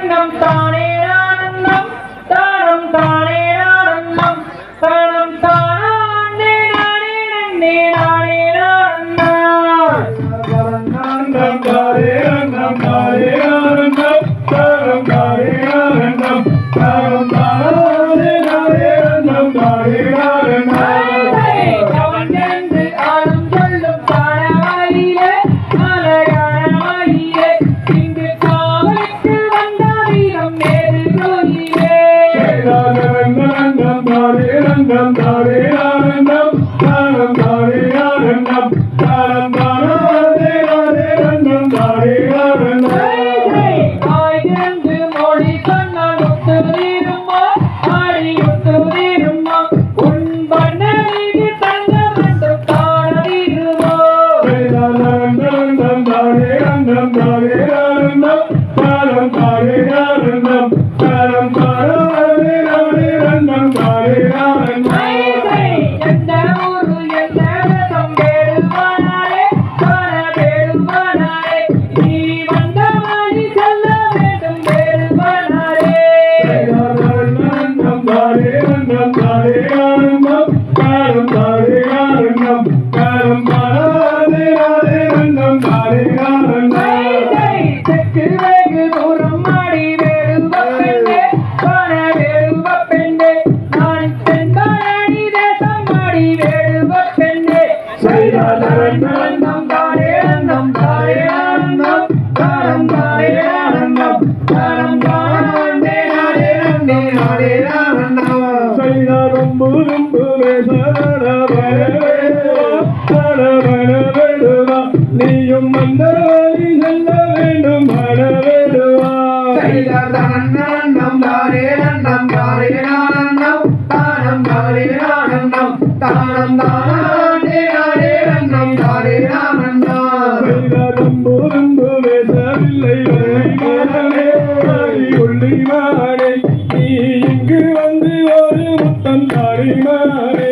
ரன்னம் தானே ஆனந்தம் தானம் தானே ஆனந்தம் தானம் தானே நானே நன்னே நானே ஆனந்தம் தானே ரன்னம் தானே ஆனந்தம் தானம் தானே ஆனந்தம் தானம் தானே நானே ரன்னம் தானே ஆனந்தம் ரங்கம் தாரே ஆனந்தம் தானம் தாரே ஆனந்தம் தானம் தானே நானே ரங்கம் தாரே ஆனந்தம் ஆயிரந்து மொழி சொன்னால் ஒத்துவீருமா ஆடி ஒத்துவீருமா உன் பண்ணி தங்க வேண்டும் தானீருமா ரங்கம் தாரே ரங்கம் தாரே ஆனந்தம் தானம் தாரே ஆனந்தம் தானம் தானே நானே ரங்கம் தாரே நீயும் மன்னரை செல்ல வேண்டும் மனவேடுவா தானம் தாரே நன்னம் தாரே ஆனந்தம் தானம் தாரே ஆனந்தம் தானம் தானே நானே நன்னம் தாரே ஆனந்தம் பேசவில்லை உள்ளி மானே நீ இங்கு வந்து ஒரு முத்தம் தாரி மானே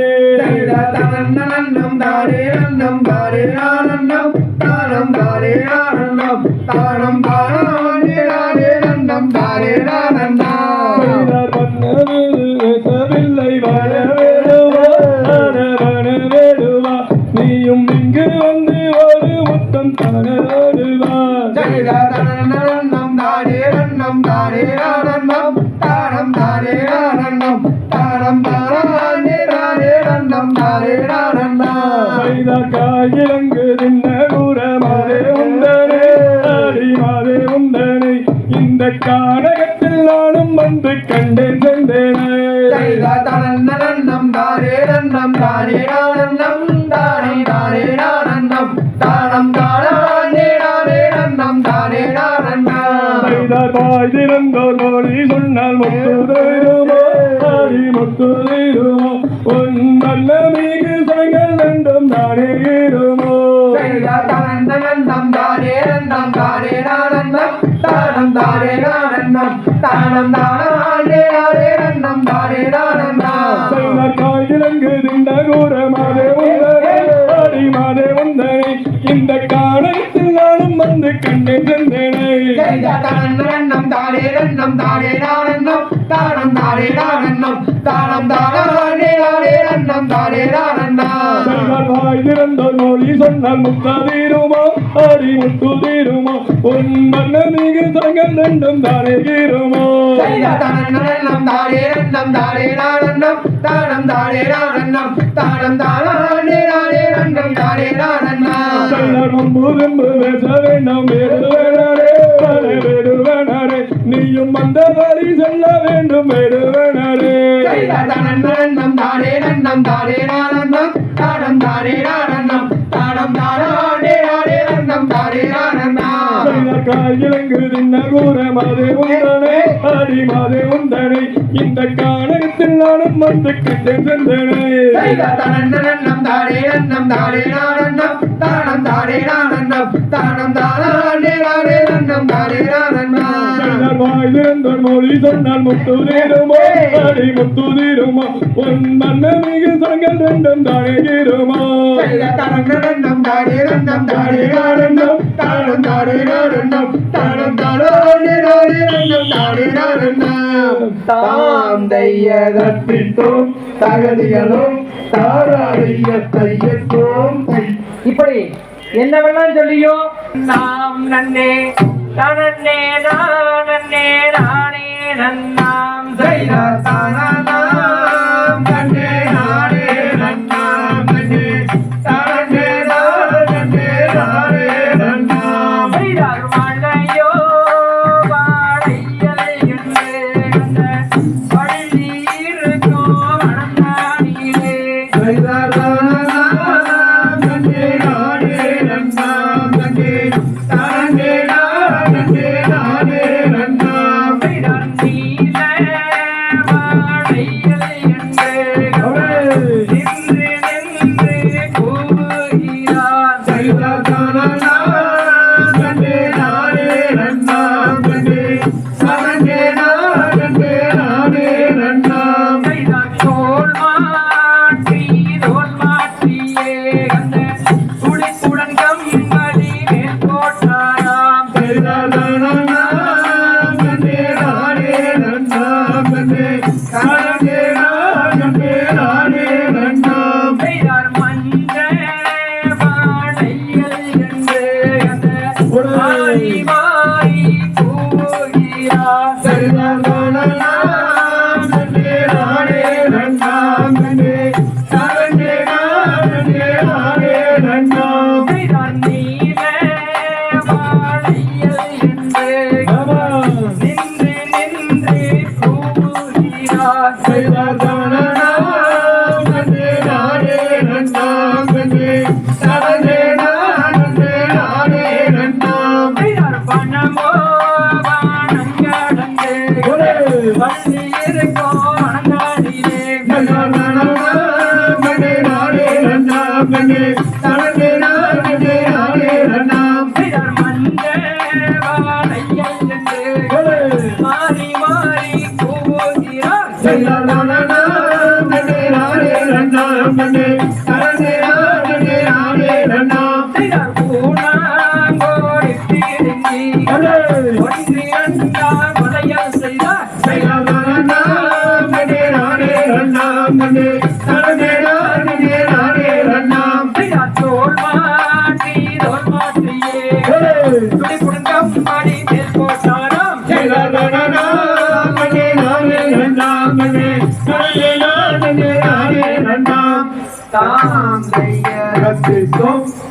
நன்னம் தாரே நன்னம் தாரே ஆனந்தம் தானம் தாரே ஆனந்தம் தானம் தானே நானே நன்னம் தாரே ஆனந்தம் பேசவில்லை வனவேடுவா நீயும் இங்கு வந்து ஒரு முத்தம் தானேடுவா நன்னம் தாரே நன்னம் தாரே ஆனந்தம் தானம் தாரே ஆனந்தம் தானம் தானே நானே நன்னம் தாரே ஆனந்தம் காயிலங்கு தின்ன கூறமாதே உந்தனே ஆடி மாதே உந்தனை இந்த கானகத்தில் நானும் வந்து கண்டேன் சென்றேனே நன்னம் தாரே நன்னம் தாரே ஆனந்தம் தானே தாரே ஆனந்தம் தானம் தானே நானே நன்னம் தாரே ஆனந்தம் பாய் திறந்தோர் மொழி சொன்னால் முத்துதேருமோ ஆடி முத்துதேருமோ உன் நல்ல மீது சங்கள் நன்றம் தானே ஏறுமோ நன்னம் தாரே நன்னம் தாரே ஆனந்தம் தானம் தாரே ஆனந்தம் தானம் தானே நானே நன்னம் தாரே ஆனந்தம் காயிலங்கு திண்ட கூறமாதே உந்தனே ஆடி மாதே உந்தனை இந்த காணத்தில் நானும் வந்து கண்டேன் சென்றேனே நன்னம் தாரே நன்னம் தாரே ஆனந்தம் தானம் தாரே ஆனந்தம் தானம் தானே நானே நன்னம் தாரே ஆனந்தம் வாய் திறந்தோர் மொழி சொன்னால் முத்ததீருமோ ஆடி முத்துதீருமோ உன் மன்ன மிகு சங்கள் நன்னம் தாரே ஈருமோ நன்னம் தாரே நன்னம் தாரே ஆனந்தம் தானம் தாரே ஆனந்தம் தானம் தானே நானே நன்னம் தாரே ஆனந்தம் மும்பு பேச வேண்டாம் வேடுவனரே வேடுவனரே நீயும் அந்த வழி செல்ல வேண்டும் வேடுவனரே நன்னம் தாரே நன்னம் தாரே ஆனந்தம் தானம் தாரே ஆனந்தம் தானம் தானே நானே நன்னம் தாரே ஆனந்தம் காயிலங்கு தின்ன கூறமாதே உந்தனை ஆடி மாதே உந்தனை இந்த கானகத்தில் நானும் வந்து கண்டேன் சென்றேனே நன்னம் தாரே நன்னம் தாரே ஆனந்தம் தானம் தாரே ஆனந்தம் தானம் தானே நானே நன்னம் தாரே ஆனந்தம் வாய் திறந்தோர் மொழி சொன்னால் முத்துதீருமோ ஆடி முத்துதீருமோ உன் மன்ன மிகு சங்கள் நன்னம் தானே ஈருமோ நன்னம் தாரே நன்னம் தாரே ஆனந்தம் தானம் தாரே ஆனந்தம் தானம் தானே நானே நன்னம் தாம் தைய தத்திட்டும் தகதிகளும் தாராதைய தையத்தோம் இப்படி என்னவெல்லாம் சொல்லியும் நாம் நன்னே தனன்னே நானே நானே நன்னாம் செய்த தானாம் நன்னே நானே நன்னாம் நன்னே தானே நானே நானே நன்னாம் செய்தார் மழையோ வாழையலை என்று அந்த பள்ளி இருக்கோ மணந்தானிலே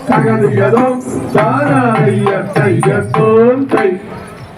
தகதிகளும் தாராதைய தையத்தோம் தை